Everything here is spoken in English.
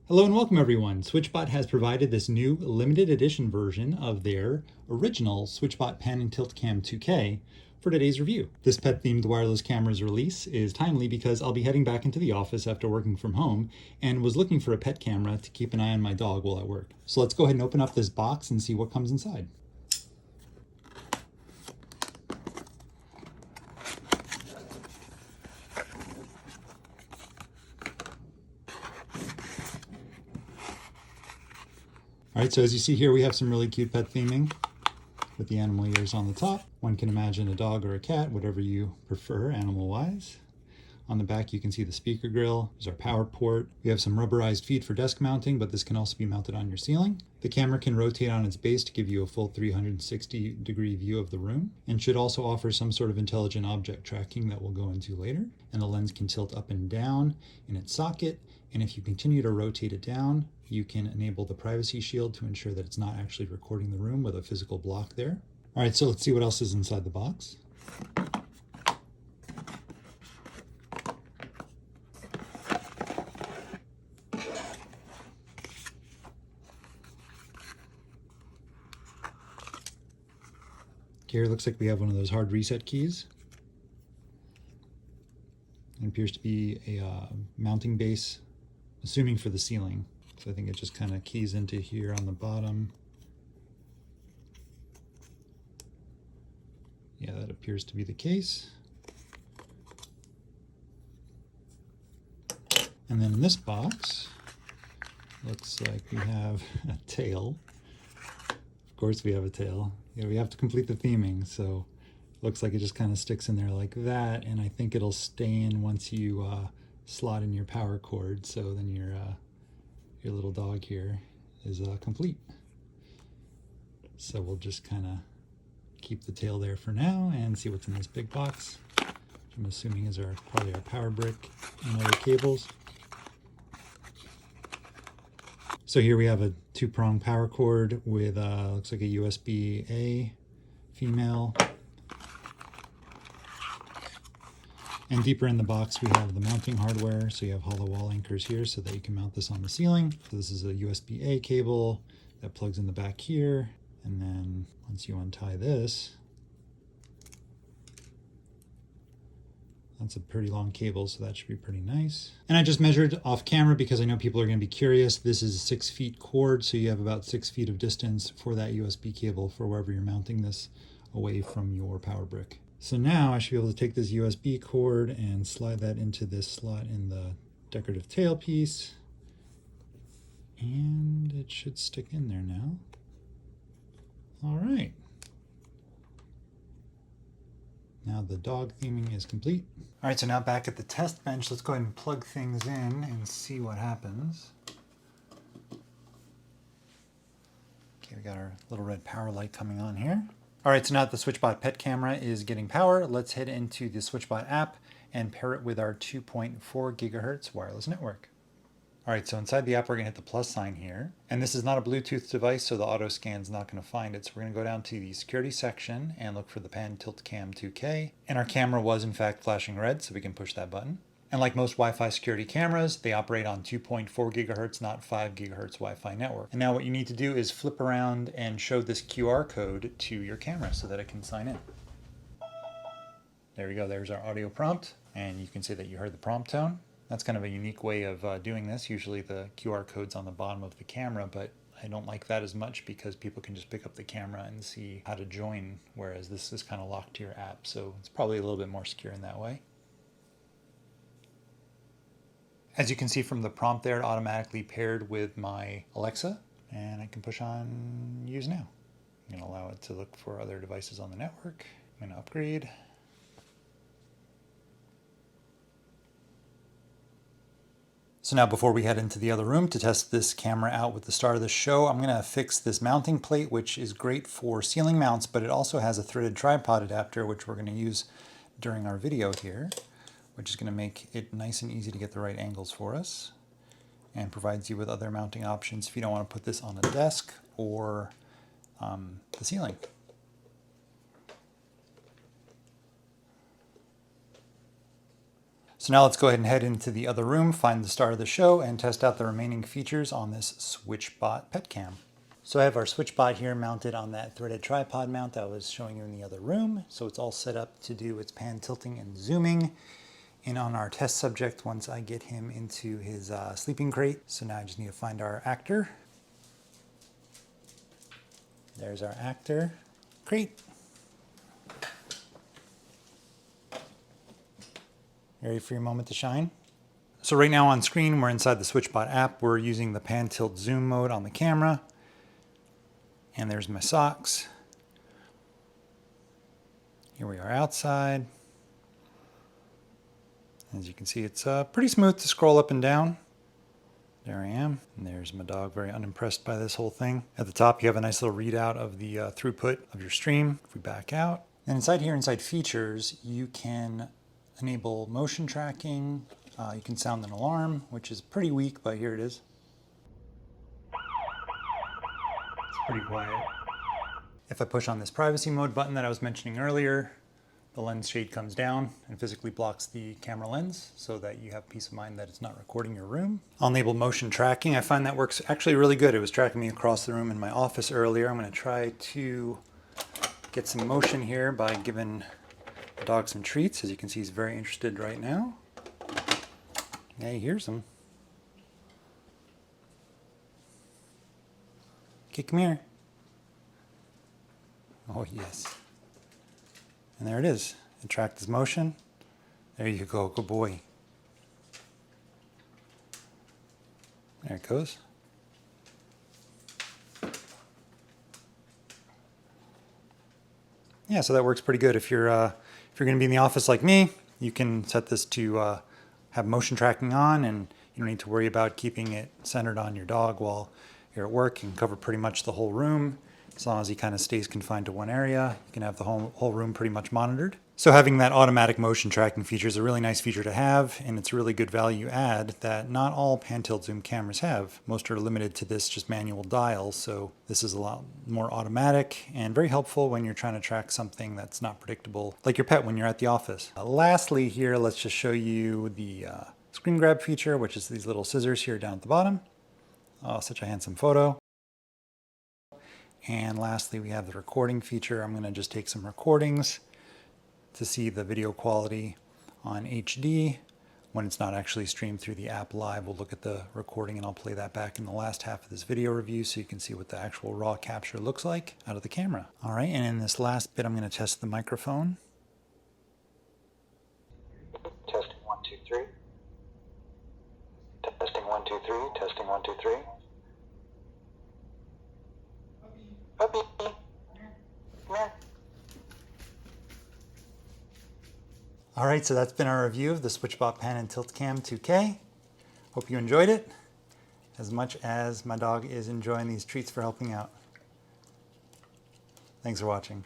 Hello and welcome everyone. SwitchBot has provided this new limited edition version of their original SwitchBot Pan and Tilt Cam 2K for today's review. This pet-themed wireless camera's release is timely because I'll be heading back into the office after working from home and was looking for a pet camera to keep an eye on my dog while at work. So let's go ahead and open up this box and see what comes inside. All right, so as you see here, we have some really cute pet theming with the animal ears on the top. One can imagine a dog or a cat, whatever you prefer animal-wise. On the back, you can see the speaker grill. There's our power port. We have some rubberized feet for desk mounting, but this can also be mounted on your ceiling. The camera can rotate on its base to give you a full 360-degree view of the room, and should also offer some sort of intelligent object tracking that we'll go into later. And the lens can tilt up and down in its socket, and if you continue to rotate it down, you can enable the privacy shield to ensure that it's not actually recording the room with a physical block there. All right, so let's see what else is inside the box. Here it looks like we have one of those hard reset keys. It appears to be a mounting base, assuming for the ceiling. So I think it just kind of keys into here on the bottom. Yeah, that appears to be the case. And then in this box, looks like we have a tail. Of course we have a tail. Yeah, we have to complete the theming, so looks like it just kind of sticks in there like that, and I think it'll stay in once you slot in your power cord, so then your little dog here is complete. So we'll just kind of keep the tail there for now and see what's in this big box, which I'm assuming is probably our power brick and other cables. So here we have a 2-prong power cord with looks like a USB-A female. And deeper in the box we have the mounting hardware. So you have hollow wall anchors here so that you can mount this on the ceiling. So this is a USB-A cable that plugs in the back here. And then once you untie this, that's a pretty long cable, so that should be pretty nice. And I just measured off camera because I know people are going to be curious. This is a 6 feet cord, so you have about 6 feet of distance for that USB cable for wherever you're mounting this away from your power brick. So now I should be able to take this USB cord and slide that into this slot in the decorative tailpiece. And it should stick in there now. All right. Now the dog theming is complete. All right, so now back at the test bench, let's go ahead and plug things in and see what happens. Okay, we got our little red power light coming on here. All right, so now that the SwitchBot pet camera is getting power, let's head into the SwitchBot app and pair it with our 2.4 gigahertz wireless network. All right, so inside the app, we're gonna hit the plus sign here. And this is not a Bluetooth device, so the auto scan's not gonna find it. So we're gonna go down to the security section and look for the Pan Tilt Cam 2K. And our camera was in fact flashing red, so we can push that button. And like most Wi-Fi security cameras, they operate on 2.4 gigahertz, not 5 gigahertz Wi-Fi network. And now what you need to do is flip around and show this QR code to your camera so that it can sign in. There we go, there's our audio prompt. And you can say that you heard the prompt tone. That's kind of a unique way of doing this. Usually the QR code's on the bottom of the camera, but I don't like that as much because people can just pick up the camera and see how to join, whereas this is kind of locked to your app. So it's probably a little bit more secure in that way. As you can see from the prompt there, it automatically paired with my Alexa, and I can push on Use Now. I'm going to allow it to look for other devices on the network. I'm going to upgrade. So now before we head into the other room to test this camera out with the star of the show, I'm going to fix this mounting plate, which is great for ceiling mounts, but it also has a threaded tripod adapter, which we're going to use during our video here, which is going to make it nice and easy to get the right angles for us and provides you with other mounting options if you don't want to put this on a desk or the ceiling. So now let's go ahead and head into the other room, find the star of the show, and test out the remaining features on this SwitchBot Pet Cam. So I have our SwitchBot here mounted on that threaded tripod mount that I was showing you in the other room. So it's all set up to do its pan tilting and zooming. And on our test subject, once I get him into his sleeping crate. So now I just need to find our actor. There's our actor crate. Ready for your moment to shine? So right now on screen, we're inside the SwitchBot app. We're using the pan tilt zoom mode on the camera. And there's my socks. Here we are outside. As you can see, it's pretty smooth to scroll up and down. There I am. And there's my dog, very unimpressed by this whole thing. At the top, you have a nice little readout of the throughput of your stream. If we back out. And inside here, inside features, you can enable motion tracking. You can sound an alarm, which is pretty weak, but here it is. It's pretty quiet. If I push on this privacy mode button that I was mentioning earlier, the lens shade comes down and physically blocks the camera lens so that you have peace of mind that it's not recording your room. I'll enable motion tracking. I find that works actually really good. It was tracking me across the room in my office earlier. I'm going to try to get some motion here by giving the dog some treats. As you can see, he's very interested right now. Yeah, he hears them. Okay, come here. Oh, yes. And there it is. It tracked his motion. There you go. Good boy. There it goes. Yeah, so that works pretty good. If you're going to be in the office like me, you can set this to have motion tracking on, and you don't need to worry about keeping it centered on your dog while you're at work. You can cover pretty much the whole room. As long as he kind of stays confined to one area, you can have the whole room pretty much monitored. So having that automatic motion tracking feature is a really nice feature to have, and it's a really good value add that not all pan tilt zoom cameras have. Most are limited to this just manual dial, so this is a lot more automatic and very helpful when you're trying to track something that's not predictable, like your pet when you're at the office. Lastly here, let's just show you the screen grab feature, which is these little scissors here down at the bottom. Oh, such a handsome photo. And lastly, we have the recording feature. I'm going to just take some recordings to see the video quality on HD. When it's not actually streamed through the app live, we'll look at the recording and I'll play that back in the last half of this video review so you can see what the actual raw capture looks like out of the camera. All right, and in this last bit, I'm going to test the microphone. Testing 1, 2, 3. Testing 1, 2, 3. Testing 1, 2, 3. Puppy. Come here. All right, so that's been our review of the SwitchBot Pan and Tilt Cam 2K. Hope you enjoyed it as much as my dog is enjoying these treats for helping out. Thanks for watching.